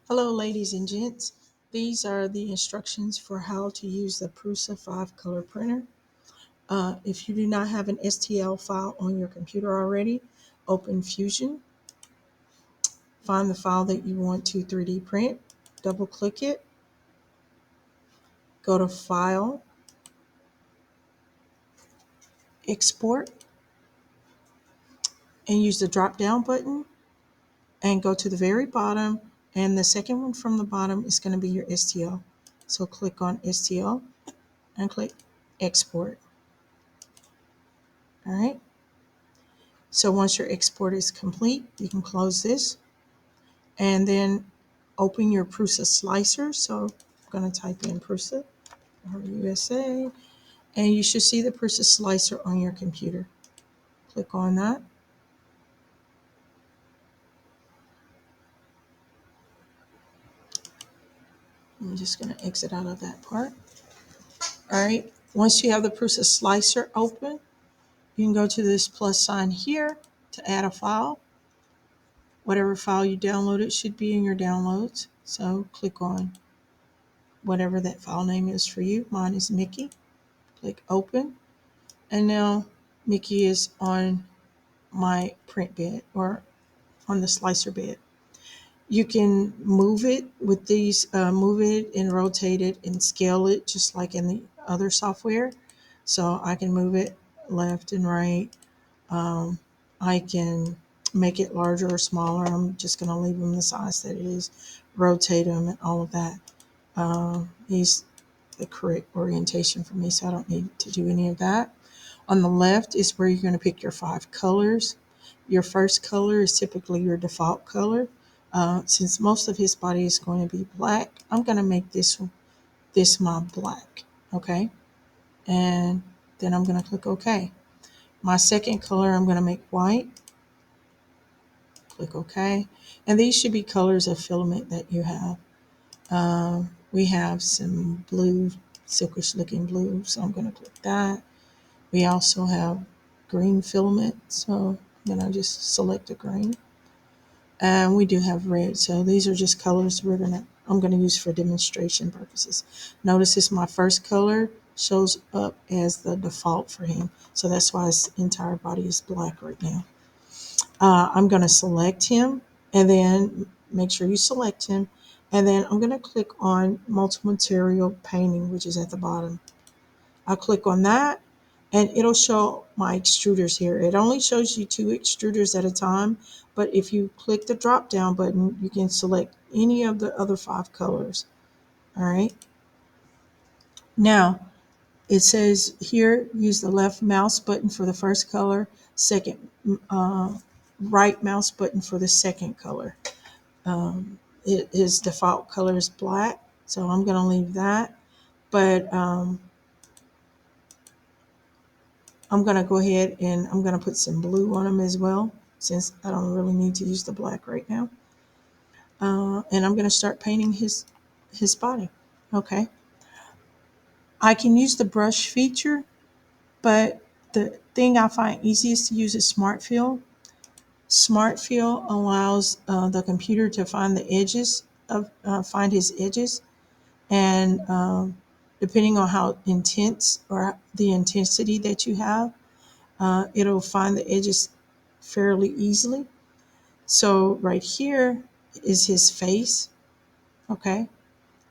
Hello, ladies and gents. These are the instructions for how to use the Prusa 5 color printer. If you do not have an STL file on your computer already, open Fusion, find the file that you want to 3D print, double click it, go to File, Export, and use the drop down button and go to the very bottom. And the second one from the bottom is going to be your STL. So click on STL and click Export. All right. So once your export is complete, you can close this and then open your Prusa slicer. So I'm going to type in Prusa or USA, and you should see the Prusa slicer on your computer. Click on that. I'm just going to exit out of that part. All right. Once you have the Prusa slicer open, you can go to this plus sign here to add a file. Whatever file you downloaded should be in your downloads. So click on whatever that file name is for you. Mine is Mickey. Click open. And now Mickey is on my print bed or on the slicer bed. You can move it with these, move it and rotate it and scale it just like in the other software. So I can move it left and right. Um, I can make it larger or smaller. I'm just going to leave them the size that it is, rotate them and all of that. He's the correct orientation for me, so I don't need to do any of that. On the left is where you're going to pick your 5 colors. Your first color is typically your default color. Since most of his body is going to be black, I'm going to make this my black. Okay. And then I'm going to click OK. My second color, I'm going to make white. Click OK. And these should be colors of filament that you have. We have some blue, silkish looking blue, so I'm going to click that. We also have green filament, so I'm going to just select a green. And we do have red, so these are just colors I'm going to use for demonstration purposes. Notice this, my first color shows up as the default for him, so that's why his entire body is black right now. I'm going to select him and then make sure you select him. And then I'm going to click on multi-material painting, which is at the bottom. I'll click on that and it'll show my extruders here. It only shows you 2 extruders at a time, but if you click the drop down button, you can select any of the other 5 colors. All right. Now, it says here, use the left mouse button for the first color, second right mouse button for the second color. His default color is black, so I'm going to leave that. But I'm going to go ahead and I'm going to put some blue on him as well, since I don't really need to use the black right now. And I'm going to start painting his body. Okay. I can use the brush feature, but the thing I find easiest to use is Smart Fill. Smart Fill allows the computer to find the edges find his edges, and depending on how intense or the intensity that you have, it'll find the edges fairly easily. So right here is his face. Okay.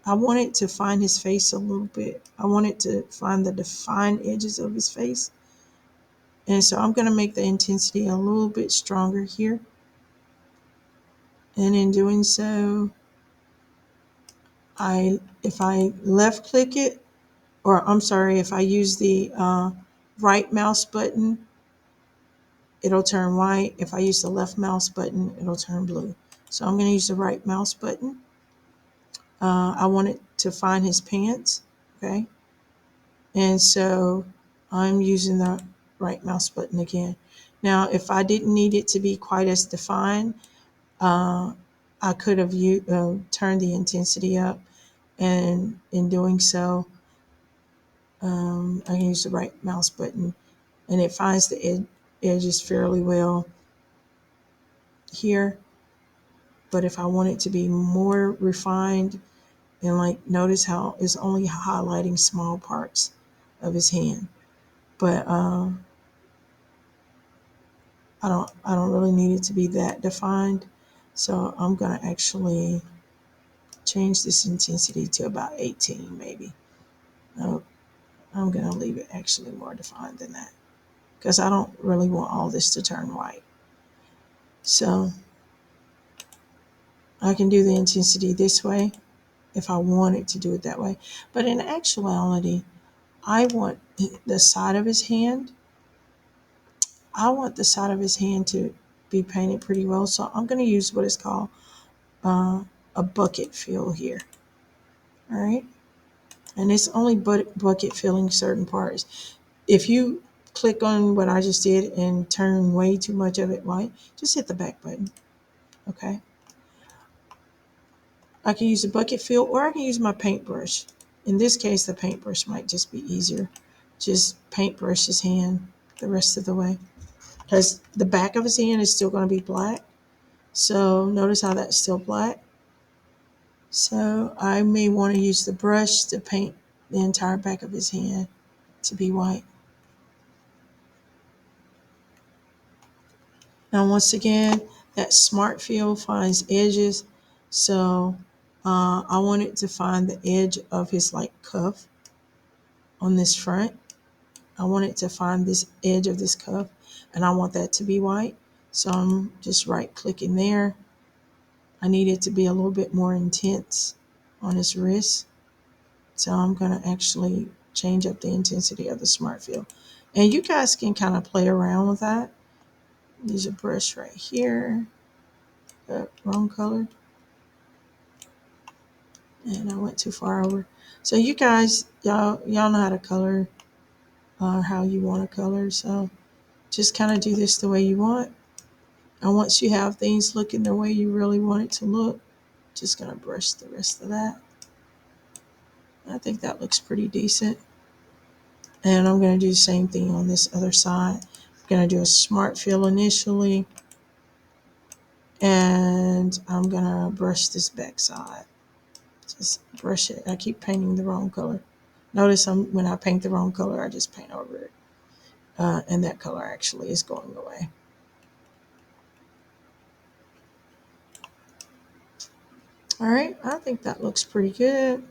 I want it to find his face a little bit. I want it to find the defined edges of his face. And so I'm going to make the intensity a little bit stronger here. And in doing so, if I left click it, or I'm sorry, if I use the right mouse button, it'll turn white. If I use the left mouse button, it'll turn blue. So I'm going to use the right mouse button. I want it to find his pants. Okay. And so I'm using the right mouse button again. Now, if I didn't need it to be quite as defined, I could have turned the intensity up, and in doing so, I can use the right mouse button, and it finds the edges fairly well here. But if I want it to be more refined, and like notice how it's only highlighting small parts of his hand. But I don't really need it to be that defined. So I'm gonna actually change this intensity to about 18 maybe. No, I'm gonna leave it actually more defined than that because I don't really want all this to turn white. So I can do the intensity this way if I wanted to do it that way. But in actuality, I want the side of his hand. I want the side of his hand to be painted pretty well. So I'm going to use what is called uh, a bucket fill here. All right. And it's only bucket filling certain parts. If you click on what I just did and turn way too much of it white, just hit the back button. Okay. I can use a bucket fill or I can use my paintbrush. In this case, the paintbrush might just be easier. Just paintbrush his hand the rest of the way. Because the back of his hand is still going to be black. So notice how that's still black. So I may want to use the brush to paint the entire back of his hand to be white. Now once again, that smart fill finds edges. So I want it to find the edge of his like cuff on this front. I want it to find this edge of this cuff and I want that to be white. So I'm just right clicking there. I need it to be a little bit more intense on his wrist. So I'm going to actually change up the intensity of the smart fill. And you guys can kind of play around with that. Use a brush right here. Wrong color. And I went too far over. So you guys, y'all know how to color, how you want to color. So just kind of do this the way you want. And once you have things looking the way you really want it to look, just going to brush the rest of that. I think that looks pretty decent. And I'm going to do the same thing on this other side. I'm going to do a smart fill initially. And I'm going to brush this back side. Just brush it. I keep painting the wrong color. Notice when I paint the wrong color, I just paint over it. And that color actually is going away. All right, I think that looks pretty good.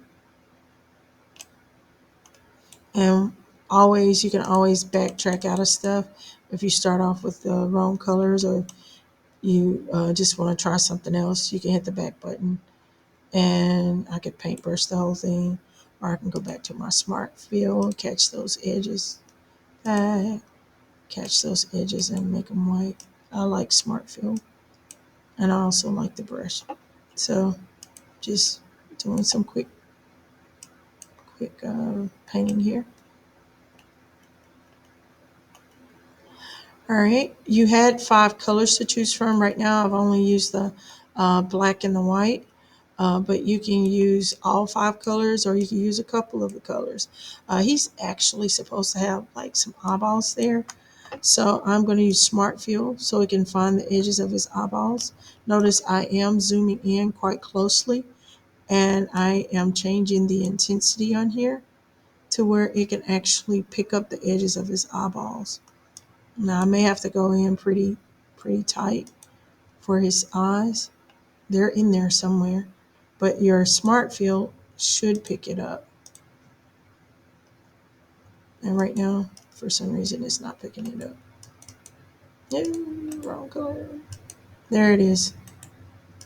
And you can always backtrack out of stuff if you start off with the wrong colors or you just want to try something else. You can hit the back button and I could paintbrush the whole thing, or I can go back to my smart fill and catch those edges, catch those edges and make them white. I like smart fill and I also like the brush. So just doing some quick painting here. All right, you had 5 colors to choose from. Right now I've only used the black and the white, but you can use all 5 colors or you can use a couple of the colors. He's actually supposed to have like some eyeballs there. So I'm going to use Smart Fill so it can find the edges of his eyeballs. Notice I am zooming in quite closely and I am changing the intensity on here to where it can actually pick up the edges of his eyeballs. Now I may have to go in pretty tight for his eyes. They're in there somewhere, but your smart fill should pick it up. And right now, for some reason, it's not picking it up. No, wrong color. There it is.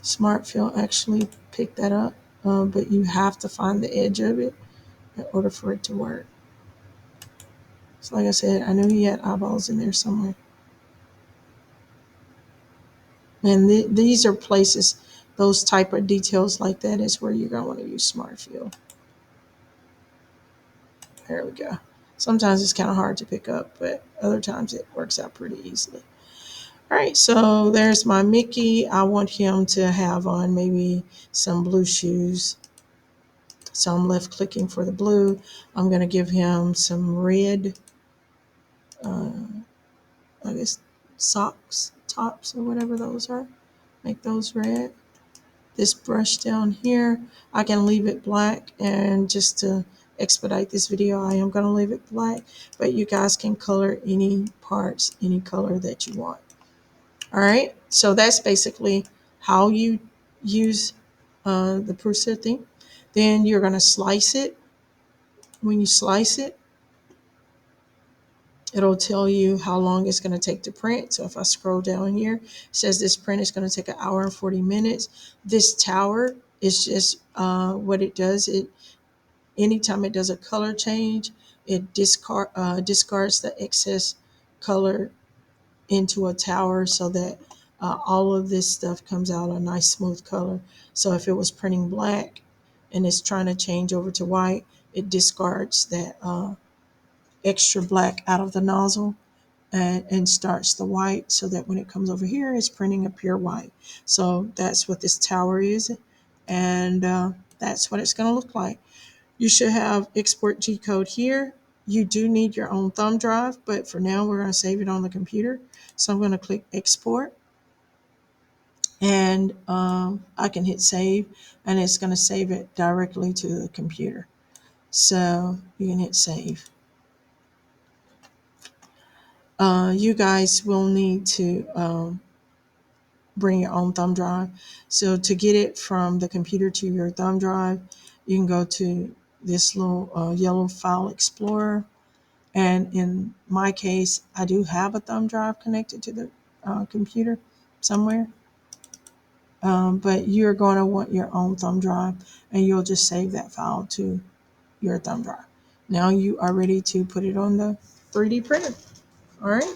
Smart fill actually picked that up, but you have to find the edge of it in order for it to work. So like I said, I knew he had eyeballs in there somewhere. And these are places, those type of details like that is where you're going to want to use smart fill. There we go. Sometimes it's kind of hard to pick up, but other times it works out pretty easily. All right, so there's my Mickey. I want him to have on maybe some blue shoes. So I'm left clicking for the blue. I'm going to give him some red, uh, I guess, socks, tops, or whatever those are. Make those red. this brush down here. I can leave it black, and just to expedite this video, I am going to leave it black, but you guys can color any parts, any color that you want. All right, so that's basically how you use the Prusa thing. Then you're going to slice it. When you slice it, it'll tell you how long it's going to take to print. So if I scroll down here, it says this print is going to take 1 hour and 40 minutes. This tower is just what it does. It anytime it does a color change, it discards the excess color into a tower so that all of this stuff comes out a nice smooth color. So if it was printing black and it's trying to change over to white, it discards that extra black out of the nozzle and starts the white, so that when it comes over here, it's printing a pure white. So that's what this tower is, and that's what it's going to look like. You should have export G code here. You do need your own thumb drive, but for now we're going to save it on the computer. So I'm going to click export, and I can hit save, and it's going to save it directly to the computer. So you can hit save. You guys will need to bring your own thumb drive. So to get it from the computer to your thumb drive, you can go to this little yellow file explorer. And in my case, I do have a thumb drive connected to the computer somewhere. But you're going to want your own thumb drive, and you'll just save that file to your thumb drive. Now you are ready to put it on the 3D printer. All right.